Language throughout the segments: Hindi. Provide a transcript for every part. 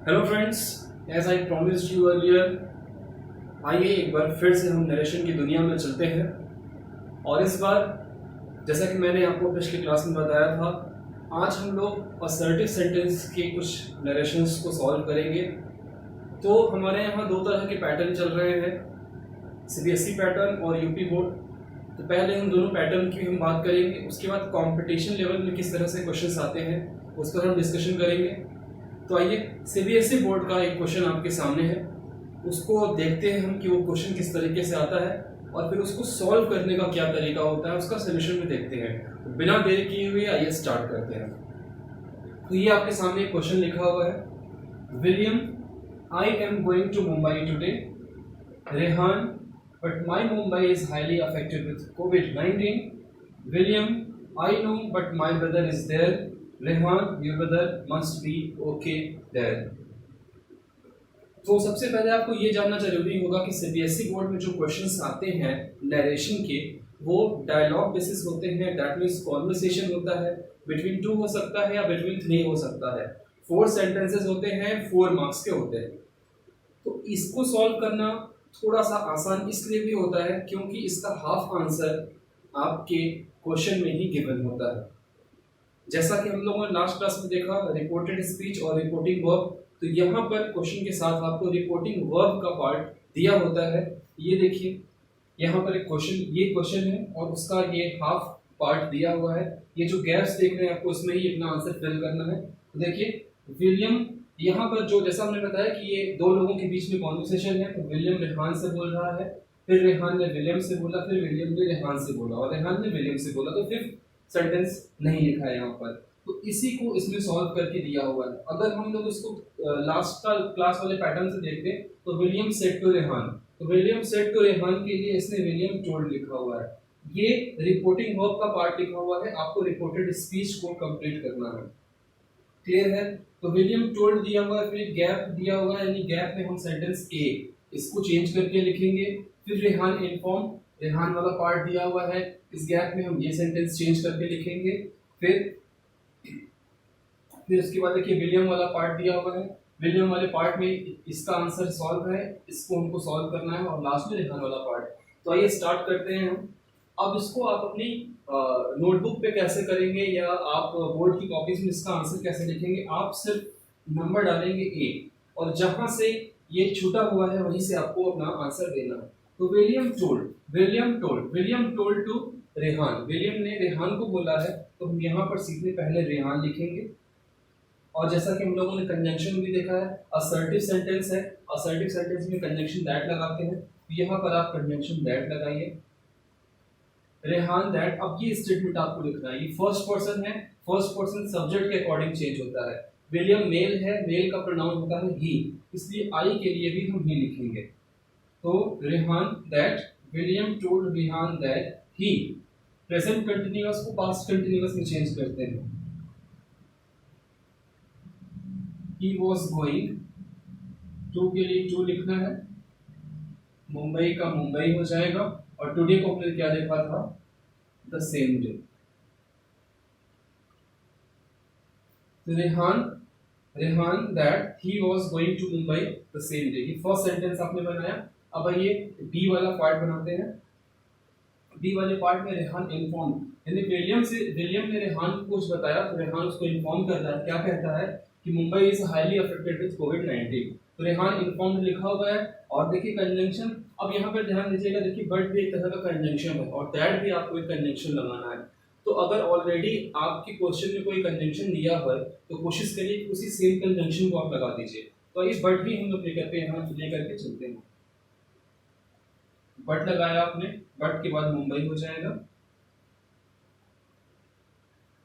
Hello friends, as I promised you earlier, आइए एक बार फिर से हम नरेशन की दुनिया में चलते हैं। और इस बार जैसा कि मैंने आपको पिछली क्लास में बताया था, आज हम लोग असर्टिव सेंटेंस के कुछ नरेशंस को सॉल्व करेंगे। तो हमारे यहाँ दो तरह के पैटर्न चल रहे हैं, सीबीएसई पैटर्न और यूपी बोर्ड। तो पहले हम दोनों पैटर्न की हम बात करेंगे, उसके बाद कंपटीशन लेवल में किस तरह से क्वेश्चंस आते हैं उस पर हम डिस्कशन करेंगे। तो आइए, सीबीएसई बोर्ड का एक क्वेश्चन आपके सामने है, उसको देखते हैं हम कि वो क्वेश्चन किस तरीके से आता है और फिर उसको सॉल्व करने का क्या तरीका होता है, उसका सोल्यूशन भी देखते हैं। तो बिना देर किए हुए आइए स्टार्ट करते हैं। तो ये आपके सामने एक क्वेश्चन लिखा हुआ है, William, I am going to Mumbai today. Rehan, but my Mumbai is highly affected with COVID-19। William, I know but my brother is there. Rehan, your brother must be okay there। तो सबसे पहले आपको ये जानना जरूरी होगा कि सीबीएसई बोर्ड में जो क्वेश्चंस आते हैं नरेशन के, वो डायलॉग बेसिस होते हैं। दैट मींस कॉन्वर्सेशन होता है, बिटवीन टू हो सकता है या बिटवीन थ्री हो सकता है। 4 सेंटेंसेस होते हैं, 4 मार्क्स के होते हैं। तो इसको सॉल्व करना थोड़ा सा आसान इसलिए भी होता है क्योंकि इसका हाफ आंसर आपके क्वेश्चन में ही गिवन होता है। जैसा कि हम लोगों ने लास्ट क्लास में देखा, रिपोर्टेड स्पीच और रिपोर्टिंग वर्ब, तो यहाँ पर क्वेश्चन के साथ आपको रिपोर्टिंग वर्ब का पार्ट दिया होता है। ये देखिए, यहाँ पर एक क्वेश्चन, ये क्वेश्चन है और उसका ये हाफ पार्ट दिया हुआ है। ये जो गैप्स देख रहे हैं आपको, इसमें ही अपना आंसर फिल करना है। तो देखिए, विलियम, यहाँ पर जो जैसा हमने बताया कि ये दो लोगों के बीच में कॉन्वर्सेशन है, तो विलियम रेहान से बोल रहा है, फिर रेहान ने विलियम से बोला, फिर विलियम ने रेहान से बोला और रेहान ने विलियम से बोला। तो फिर सेंटेंस नहीं लिखा है यहाँ पर, तो इसी को इसमें सॉल्व करके दिया हुआ है। अगर हम लोग इसको लास्ट का क्लास वाले पैटर्न से देखते हैं, तो विलियम सेड टू रेहान, तो विलियम सेड टू रेहान के लिए इसने विलियम टोल्ड लिखा हुआ है। ये रिपोर्टिंग वर्ब का पार्ट लिखा हुआ है, आपको रिपोर्टेड स्पीच को कंप्लीट करना है। क्लियर है? तो विलियम टोल्ड दिया हुआ है, फिर गैप दिया हुआ है, यानी गैप में हम सेंटेंस ए इसको चेंज करके लिखेंगे। फिर रेहान इन्फॉर्म, रेहान वाला पार्ट दिया हुआ है, इस गैप में हम ये सेंटेंस चेंज करके लिखेंगे। फिर उसके बाद देखिए, विलियम वाला पार्ट दिया हुआ है, विलियम वाले पार्ट में इसका आंसर सॉल्व है, इसको हमको सॉल्व करना है, और लास्ट में रेहान वाला पार्ट। तो आइए स्टार्ट करते हैं हम। अब इसको आप अपनी नोटबुक पे कैसे करेंगे या आप बोर्ड की कॉपीज में इसका आंसर कैसे लिखेंगे, आप सिर्फ नंबर डालेंगे ए और जहां से ये छूटा हुआ है वहीं से आपको अपना आंसर देना है। तो William told, William told, William told to Rehan, William ने रेहान को बोला है, तो हम यहाँ पर सीधे पहले रेहान लिखेंगे। और जैसा कि हम लोगों ने कंजंक्शन भी देखा है, असर्टिव सेंटेंस है, असर्टिव सेंटेंस में कंजंक्शन दैट लगाते हैं, यहाँ पर आप कंजंक्शन दैट लगाइए। रेहान दैट, अब ये स्टेटमेंट आपको लिखना है, ये फर्स्ट पर्सन है, फर्स्ट पर्सन सब्जेक्ट के अकॉर्डिंग चेंज होता है। विलियम मेल है, मेल का प्रोनाउन होता है ही, इसलिए आई के लिए भी हम ही लिखेंगे। तो Rehan that, William told Rehan that he, present continuous को पास्ट कंटिन्यूअस में चेंज करते हैं। ही वॉज गोइंग टू के लिए टू लिखना है, मुंबई का मुंबई हो जाएगा, और टुडे को हमने क्या देखा था, द सेम डे। तो Rehan that he was going to Mumbai the same day, ये फर्स्ट सेंटेंस आपने बनाया। अब आइए डी वाला पार्ट बनाते हैं। डी वाले पार्ट में रेहान इन्फॉर्म, यानी विलियम ने रेहान को कुछ बताया, तो रेहान उसको इन्फॉर्म करता है, क्या कहता है कि Mumbai is highly affected with COVID-19। तो रेहान इन्फॉर्म लिखा हुआ है। और देखिए कंजंक्शन, अब यहाँ पर ध्यान दीजिएगा, देखिए बट भी एक तरह का कंजंक्शन है और दैट भी आपको एक कंजंक्शन लगाना है। तो अगर ऑलरेडी आपके क्वेश्चन में कोई कंजंक्शन दिया हुआ है, तो कोशिश करिए कि उसी सेम कंजंक्शन को आप लगा दीजिए। तो ये बट भी हम लोग लेकर के चलते हैं। बट लगाया आपने, बट के बाद मुंबई हो जाएगा।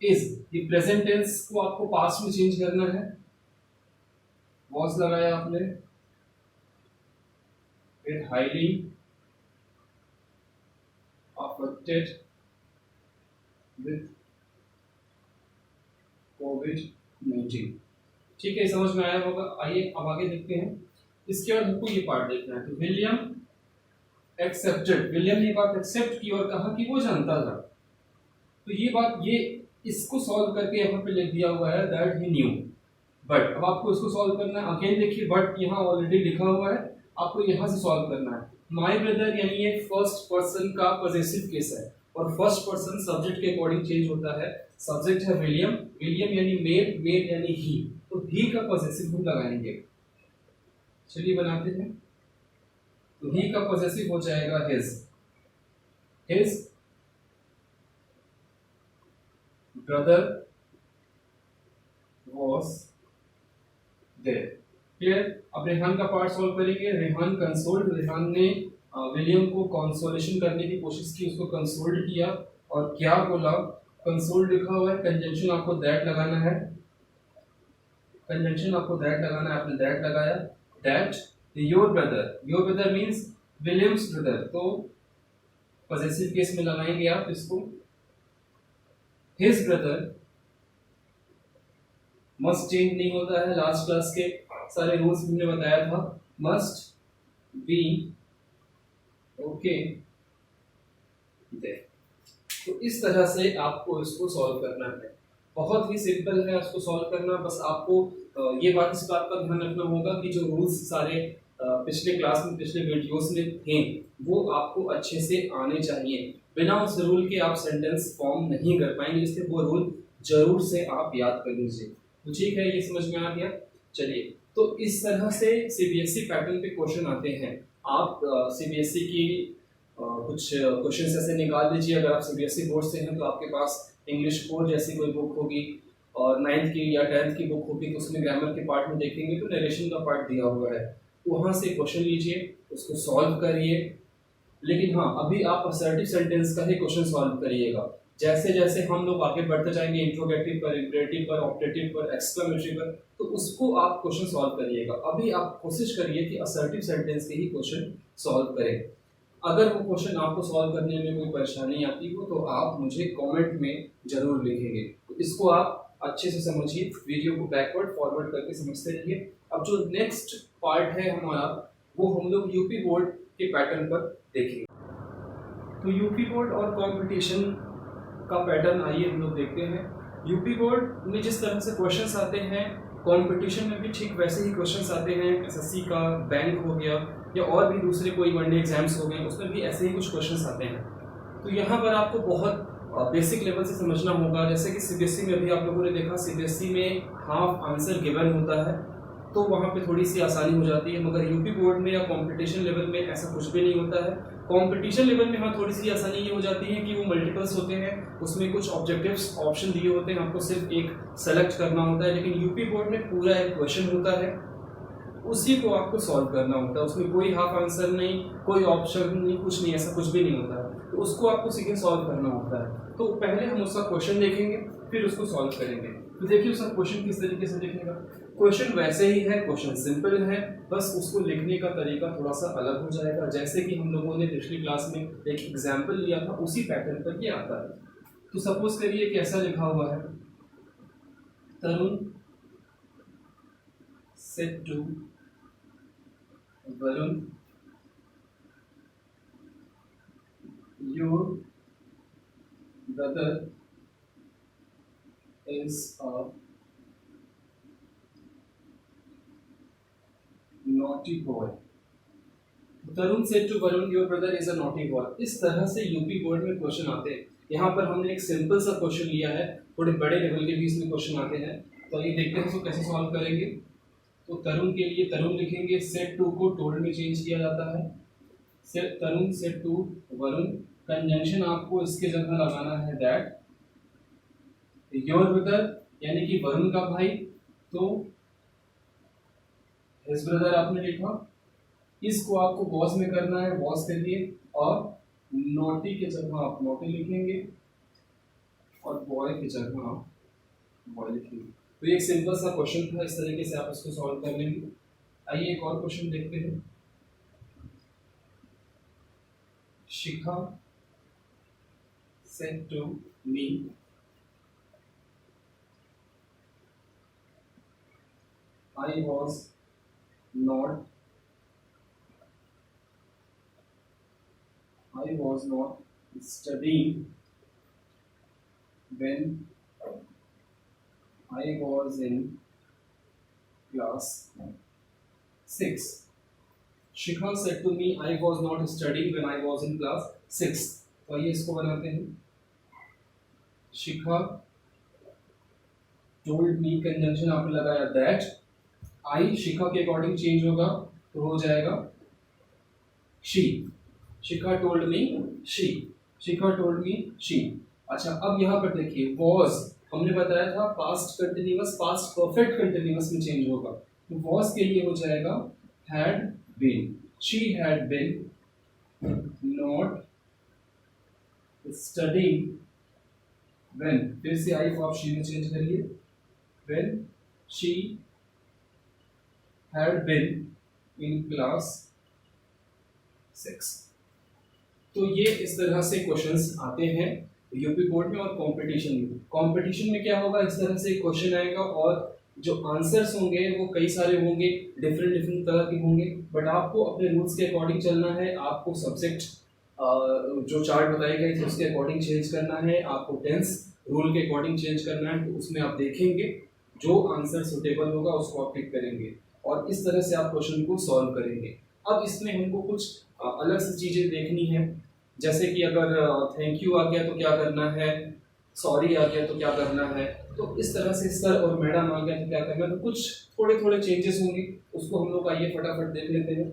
इज, ये प्रेजेंट टेंस को आपको पास्ट में चेंज करना है। वॉज लगाया आपने, फिर हाईली अफेक्टेड विद COVID-19। ठीक है, समझ में आया होगा। आइए अब आगे देखते हैं। इसके बाद हमको ये पार्ट देखना है। तो विलियम एक्सेप्टेड, विलियम ने बात एक्सेप्ट की और कहा कि वो जानता था। तो ये बात, ये इसको सॉल्व करके यहाँ पे लिख दिया हुआ है दैट ही न्यू, बट अब आपको इसको सॉल्व करना है। अगेन देखिए बट यहाँ ऑलरेडी लिखा हुआ है, आपको यहाँ से सॉल्व करना है। माई ब्रदर यानी ये फर्स्ट पर्सन का पॉजेसिव केस है और फर्स्ट पर्सन सब्जेक्ट के अकॉर्डिंग चेंज होता है। सब्जेक्ट है विलियम, विलियम यानी मेल, मेल यानी ही, तो ही का पॉजेसिव हम लगाएंगे। चलिए बनाते हैं। तो ही का पॉजेसिव हो जाएगा his, his brother was there. Clear. अब रेहान का पार्ट सॉल्व करेंगे। रेहान कंसोल्ड, रेहान ने विलियम को कंसोलेशन करने की कोशिश की, उसको कंसोल्ड किया और क्या बोला। कंसोल्ड लिखा हुआ है, कंजंक्शन आपको दैट लगाना है, कंजंक्शन आपको दैट लगाना है, आपने दैट लगाया। That your brother, your brother means Williams brother, तो पॉजेसिव केस में लगाएंगे आप इसको। हिज ब्रदर मस्ट चेंज नहीं होता है, लास्ट क्लास के सारे रूल्स हमने बताया था। Must be okay there. तो इस तरह से आपको इसको सॉल्व करना है। बहुत ही सिंपल है इसको सॉल्व करना। बस आपको ये बात, इस बात का ध्यान रखना होगा कि जो रूल्स सारे पिछले क्लास में, पिछले वीडियोस में थे, वो आपको अच्छे से आने चाहिए। बिना उस रूल के आप सेंटेंस फॉर्म नहीं कर पाएंगे, इसलिए वो रूल जरूर से आप याद कर लीजिए। तो ठीक है, ये समझ में आ गया। चलिए, तो इस तरह से सीबीएसई पैटर्न पे क्वेश्चन आते हैं। आप सीबीएसई की कुछ क्वेश्चन ऐसे निकाल लीजिए। अगर आप सीबीएसई बोर्ड से हैं तो आपके पास इंग्लिश कोर जैसी कोई बुक होगी और 9th की या 10th की बुक होगी, तो उसमें ग्रामर के पार्ट में देखेंगे तो नरेशन का पार्ट दिया हुआ है, वहां से क्वेश्चन लीजिए, उसको सॉल्व करिए। लेकिन हाँ, अभी आप असर्टिव सेंटेंस का ही क्वेश्चन सॉल्व करिएगा। जैसे जैसे हम लोग आगे बढ़ते जाएंगे इंट्रोगेटिव पर, इम्परेटिव पर, ऑब्जेक्टिव पर, एक्सक्लेमेटरी पर, तो उसको आप क्वेश्चन सॉल्व करिएगा। अभी आप कोशिश करिए कि असर्टिव सेंटेंस के ही क्वेश्चन सॉल्व करें। अगर वो क्वेश्चन आपको सॉल्व करने में कोई परेशानी आती हो तो आप मुझे कमेंट में जरूर लिखेंगे। तो इसको आप अच्छे से समझिए, वीडियो को बैकवर्ड फॉरवर्ड करके समझते रहिए। अब जो नेक्स्ट पार्ट है हमारा, वो हम लोग यूपी बोर्ड के पैटर्न पर देखेंगे। तो यूपी बोर्ड और कंपटीशन का पैटर्न आइए हम लोग देखते हैं। यूपी बोर्ड में जिस तरह से क्वेश्चंस आते हैं, कंपटीशन में भी ठीक वैसे ही क्वेश्चंस आते हैं। एसएससी का, बैंक हो गया, या और भी दूसरे कोई वनडे एग्जाम्स हो गए, उसमें भी ऐसे ही कुछ क्वेश्चंस आते हैं। तो यहाँ पर आपको बहुत बेसिक लेवल से समझना होगा। जैसे कि सीबीएसई में अभी आप लोगों ने देखा, सीबीएसई में हाफ आंसर गिवन होता है, तो वहाँ पे थोड़ी सी आसानी हो जाती है। मगर यूपी बोर्ड में या कंपटीशन लेवल में ऐसा कुछ भी नहीं होता है। कंपटीशन लेवल में हाँ थोड़ी सी आसानी ये हो जाती है कि वो मल्टीपल्स होते हैं, उसमें कुछ ऑब्जेक्टिव्स ऑप्शन दिए होते हैं, आपको सिर्फ एक सेलेक्ट करना होता है। लेकिन यूपी बोर्ड में पूरा एक क्वेश्चन होता है, उसी को आपको सॉल्व करना होता है। उसमें कोई हाफ आंसर नहीं, कोई ऑप्शन नहीं, कुछ नहीं, ऐसा कुछ भी नहीं होता है। तो उसको आपको सीधे सॉल्व करना होता है। तो पहले हम उसका क्वेश्चन देखेंगे, फिर उसको सॉल्व करेंगे। तो देखिए उसका क्वेश्चन किस तरीके से लिखेगा। क्वेश्चन वैसे ही है, क्वेश्चन सिंपल है, बस उसको लिखने का तरीका थोड़ा सा अलग हो जाएगा। जैसे कि हम लोगों ने पिछली क्लास में एक एग्जाम्पल लिया था, उसी पैटर्न पर ये आता है। तो सपोज करिए कि ऐसा लिखा हुआ है, Tarun said to Varun, your brother is a naughty boy. Tarun said to Varun, your brother is a naughty boy. इस तरह से यूपी बोर्ड में क्वेश्चन आते हैं। यहाँ पर हमने एक सिंपल सा क्वेश्चन लिया है, थोड़े बड़े लेवल के भी इसमें क्वेश्चन आते हैं। तो ये देखते हैं इसको कैसे सॉल्व करेंगे। तो तरुण के लिए तरुण लिखेंगे, सेड टू को टोल्ड में चेंज किया जाता है। Said Tarun said to Varun, conjunction आपको इसके जगह लगाना है दैट। योर ब्रदर यानी कि वरुण का भाई, तो हिज ब्रदर आपने लिखा। इसको आपको वॉज में करना है, वॉज करिए, और नोटी के जगह आप नोटी लिखेंगे और बॉय की जगह आप बॉय लिखेंगे। तो ये एक सिंपल सा क्वेश्चन था, इस तरीके से आप इसको सॉल्व कर लेंगे। आइए एक और क्वेश्चन देखते हैं। शिखा said to me, I was not studying when I was in class 6. Shikha said to me, I was not studying when I was in class 6. तो ये इसको बनाते हैं. Shikha told me, कंजंक्शन आपने लगाया that. I शिखा के अकॉर्डिंग चेंज होगा तो हो जाएगा she. Shikha told me she. Shikha told me she. अच्छा, अब यहाँ पर देखिए was हमने बताया था past continuous past perfect continuous में चेंज होगा, तो was के लिए हो जाएगा had been. She had been not studying when, फिर से आई को आप she में चेंज करिए, when she had been in class 6. तो ये इस तरह से क्वेश्चंस आते हैं यूपी बोर्ड में और कंपटीशन में. कंपटीशन में क्या होगा, इस तरह से क्वेश्चन आएगा और जो आंसर्स होंगे वो कई सारे होंगे, डिफरेंट तरह के होंगे, बट आपको अपने रूल्स के अकॉर्डिंग चलना है. आपको सब्जेक्ट जो चार्ट बताए गए थे उसके अकॉर्डिंग चेंज करना है, आपको टेंस रूल के अकॉर्डिंग चेंज करना है. तो उसमें आप देखेंगे जो आंसर सुटेबल होगा उसको आप टिक करेंगे और इस तरह से आप क्वेश्चन को सॉल्व करेंगे. अब इसमें हमको कुछ अलग से चीज़ें देखनी है, जैसे कि अगर थैंक यू आ गया तो क्या करना है, सॉरी आ गया तो क्या करना है, तो इस तरह से सर और मैडम आ गया तो क्या करना है. तो कुछ थोड़े थोड़े चेंजेस होंगे, उसको हम लोग आइए फटाफट देख लेते हैं.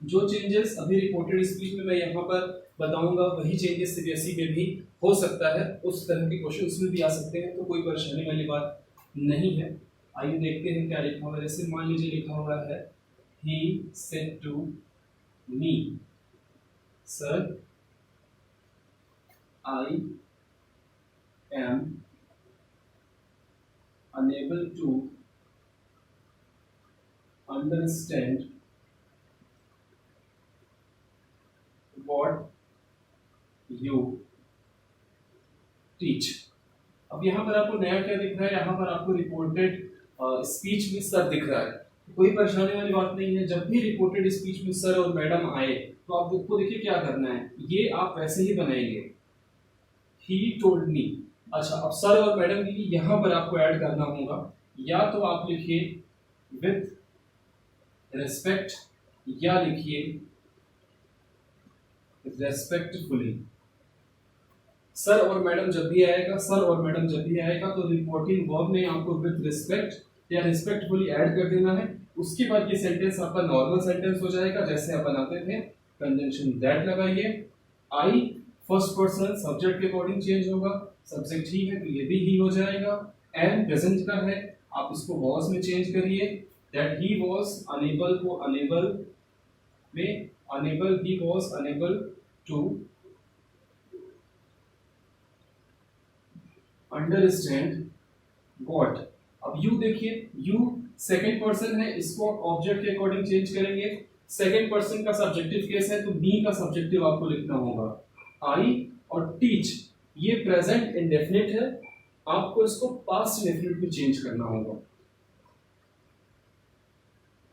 जो चेंजेस अभी रिपोर्टेड स्पीच में मैं यहाँ पर बताऊंगा वही चेंजेस सीबीएसई में भी हो सकता है, उस तरह के क्वेश्चन उसमें भी आ सकते हैं, तो कोई परेशानी वाली बात नहीं है. आइए देखते हैं क्या लिखा हुआ है. जैसे मान लीजिए लिखा हुआ है he said to me, sir, I am unable to understand what you teach. अब यहाँ पर आपको नया क्या दिख रहा है, यहाँ पर आपको रिपोर्टेड स्पीच में सर दिख रहा है. कोई परेशानी वाली बात नहीं है. जब भी रिपोर्टेड स्पीच में सर और मैडम आए तो आप उसको देखिए क्या करना है, ये आप वैसे ही बनाएंगे he told me. अच्छा, अब सर और मैडम के लिए यहाँ पर आपको ऐड करना होगा, या तो आप लिखिए with respect या लिखिए respectfully. सर और मैडम जब भी आएगा, सर और मैडम जब भी आएगा तो रिपोर्टिंग वर्ब में आपको विद रिस्पेक्ट या रिस्पेक्टफुली ऐड कर देना है. उसके बाद ये सेंटेंस आपका नॉर्मल सेंटेंस हो जाएगा जैसे आप बनाते थे. कंजंक्शन दैट लगाइए. आई फर्स्ट पर्सन सब्जेक्ट के अकॉर्डिंग चेंज होगा, सब्जेक्ट ही है तो ये भी ही हो जाएगा. एंड प्रेजेंट का है, आप इसको वॉज में चेंज करिए. दैट ही वॉज अनेबल को अनेबल में, enable he was enable to understand got. अब यू देखिए, यू सेकंड पर्सन है, इसको ऑब्जेक्ट के अकॉर्डिंग चेंज करेंगे. सेकंड पर्सन का सब्जेक्टिव केस है तो मी का सब्जेक्टिव आपको लिखना होगा आई. और टीच ये प्रेजेंट इंडेफिनिट है, आपको इसको पास्ट इंडेफिनिट में चेंज करना होगा.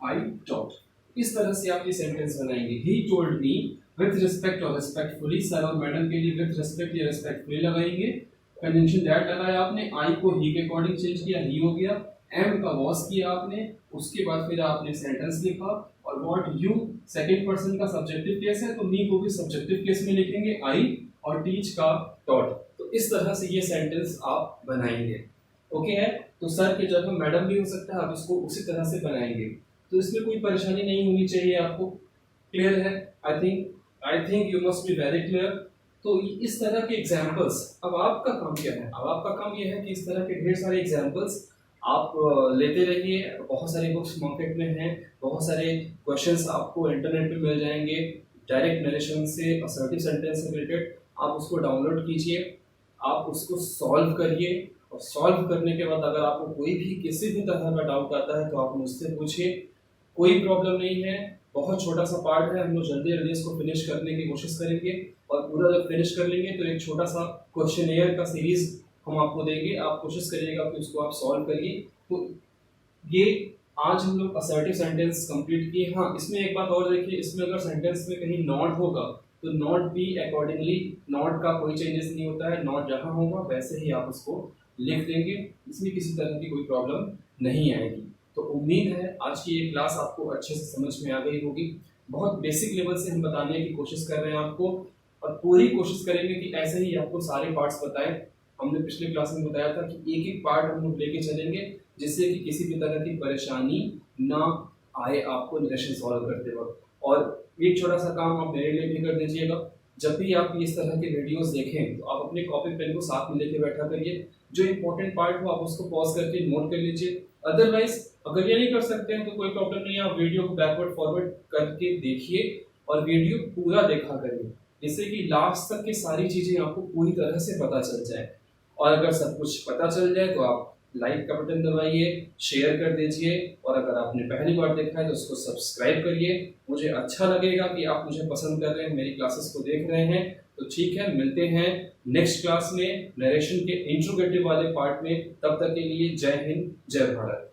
I taught. इस तरह से आप ये सेंटेंस बनाएंगे. He told me with respect और रिस्पेक्टफुली. सर और मैडम के लिए विथ रिस्पेक्ट या रिस्पेक्टफुली लगाएंगे. कंजंक्शन दैट लगाया आपने, आई को ही के अकॉर्डिंग चेंज किया, ही हो गया. एम का वॉज किया आपने, उसके बाद फिर आपने सेंटेंस लिखा. और व्हाट यू सेकंड पर्सन का सब्जेक्टिव केस है तो मी को भी सब्जेक्टिव केस में लिखेंगे आई, और टीच का डॉट. तो इस तरह से ये सेंटेंस आप बनाएंगे. ओके है. तो सर के जगह मैडम भी हो सकता है, आप इसको उसी तरह से बनाएंगे. तो इसमें कोई परेशानी नहीं होनी चाहिए आपको. क्लियर है? I think you must be very clear. तो इस तरह के एग्जाम्पल्स, अब आपका काम क्या है, अब आपका काम यह है कि इस तरह के ढेर सारे एग्जाम्पल्स आप लेते रहिए. बहुत सारे बुक्स मार्केट में हैं, बहुत सारे क्वेश्चंस आपको इंटरनेट पे मिल जाएंगे डायरेक्ट नरेशन से, असर्टिव सेंटेंस से रिलेटेड. आप उसको डाउनलोड कीजिए, आप उसको सॉल्व करिए, और सॉल्व करने के बाद अगर आपको कोई भी किसी भी तरह का डाउट आता है तो आप मुझसे पूछिए, कोई प्रॉब्लम नहीं है. बहुत छोटा सा पार्ट है, हम लोग जल्दी इसको फिनिश करने की कोशिश करेंगे, और पूरा जब फिनिश कर लेंगे तो एक छोटा सा क्वेश्चनेयर का सीरीज हम आपको देंगे. आप कोशिश करिएगा कि उसको आप सॉल्व करिए. तो ये आज हम लोग असर्टिव सेंटेंस कंप्लीट किए. हाँ, इसमें एक बात और देखिए, इसमें अगर सेंटेंस में कहीं नॉट होगा तो नॉट भी अकॉर्डिंगली, नॉट का कोई चेंजेस नहीं होता है, नॉट जहाँ होगा वैसे ही आप उसको लिख देंगे, इसमें किसी तरह की कोई प्रॉब्लम नहीं आएगी। तो उम्मीद है आज की ये क्लास आपको अच्छे से समझ में आ गई होगी। बहुत बेसिक लेवल से हम बताने की कोशिश कर रहे हैं आपको, और पूरी कोशिश करेंगे कि ऐसे ही आपको सारे पार्ट्स बताएं। हमने पिछले क्लास में बताया था कि एक एक पार्ट हम लोग लेके चलेंगे, जिससे कि किसी भी तरह की परेशानी ना आए आपको नरेशन सॉल्व करते वक्त। और एक छोटा सा काम आप मेरे लिए भी कर दीजिएगा, जब भी आप इस तरह के वीडियोस देखें तो आप अपने कॉपी पेन को साथ में लेके बैठा करिए। जो इंपॉर्टेंट पार्ट हो आप उसको पॉज करके नोट कर लीजिए। अदरवाइज अगर ये नहीं कर सकते हैं तो कोई प्रॉब्लम नहीं है, आप वीडियो को बैकवर्ड फॉरवर्ड करके देखिए और वीडियो पूरा देखा करिए, जिससे कि लास्ट तक की सारी चीजें आपको पूरी तरह से पता चल जाए। और अगर सब कुछ पता चल जाए तो आप लाइक का बटन दबाइए, शेयर कर दीजिए, और अगर आपने पहली बार देखा है तो उसको सब्सक्राइब करिए। मुझे अच्छा लगेगा कि आप मुझे पसंद कर रहे हैं, मेरी क्लासेस को देख रहे हैं। तो ठीक है, मिलते हैं नेक्स्ट क्लास में नरेशन के इंट्रोगेटिव वाले पार्ट में। तब तक के लिए जय हिंद, जय भारत।